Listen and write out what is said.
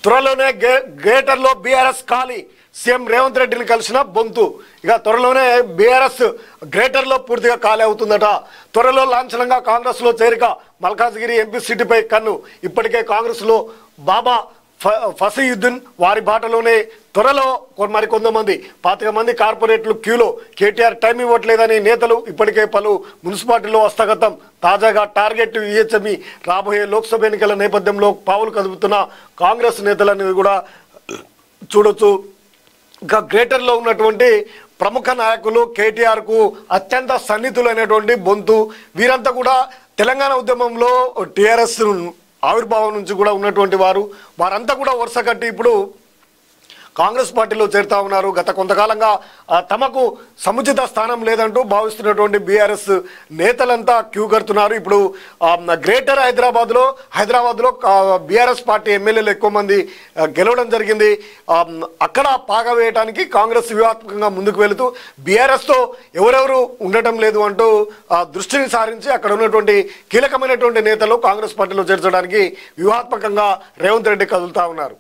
త్వరలోనే గ్రేటర్లో బీఆర్ఎస్ ఖాళీ సీఎం రేవంత్ రెడ్డిని కలిసిన బొంతు. ఇక త్వరలోనే బీఆర్ఎస్ గ్రేటర్లో పూర్తిగా ఖాళీ అవుతుందట. త్వరలో లాంఛనంగా కాంగ్రెస్లో చేరిక. మల్కాజ్గిరి ఎంపీ సీటుపై కన్ను. ఇప్పటికే కాంగ్రెస్లో బాబా ఫసీయుద్దీన్ వారి బాటలోనే త్వరలో మరికొంతమంది 25 మంది కార్పొరేట్లు క్యూలో. కేటీఆర్ టైం ఇవ్వట్లేదని నేతలు. ఇప్పటికే పలు మున్సిపాలిటీలో హస్తగతం. తాజాగా టార్గెట్ ఈహెచ్ఎంఈ. రాబోయే లోక్సభ ఎన్నికల నేపథ్యంలో పావులు కదుపుతున్న కాంగ్రెస్ నేతలని కూడా చూడొచ్చు. ఇంకా గ్రేటర్లో ఉన్నటువంటి ప్రముఖ నాయకులు కేటీఆర్కు అత్యంత సన్నిహితులైనటువంటి బొంతు. వీరంతా కూడా తెలంగాణ ఉద్యమంలో టీఆర్ఎస్ ఆవిర్భావం నుంచి కూడా ఉన్నటువంటి వారంతా కూడా వరుస కట్టి ఇప్పుడు కాంగ్రెస్ పార్టీలో చేరుతా ఉన్నారు. గత కొంతకాలంగా తమకు సముచిత స్థానం లేదంటూ భావిస్తున్నటువంటి బీఆర్ఎస్ నేతలంతా క్యూ కడుతున్నారు. ఇప్పుడు గ్రేటర్ హైదరాబాద్లో బీఆర్ఎస్ పార్టీ ఎమ్మెల్యేలు ఎక్కువ మంది గెలవడం జరిగింది. అక్కడ పాగా వేయడానికి కాంగ్రెస్ వ్యూహాత్మకంగా ముందుకు వెళుతూ బీఆర్ఎస్తో ఎవరెవరు ఉండటం లేదు అంటూ దృష్టిని సారించి అక్కడ ఉన్నటువంటి కీలకమైనటువంటి నేతలు కాంగ్రెస్ పార్టీలో చేర్చడానికి వ్యూహాత్మకంగా రేవంత్ రెడ్డి కదులుతా ఉన్నారు.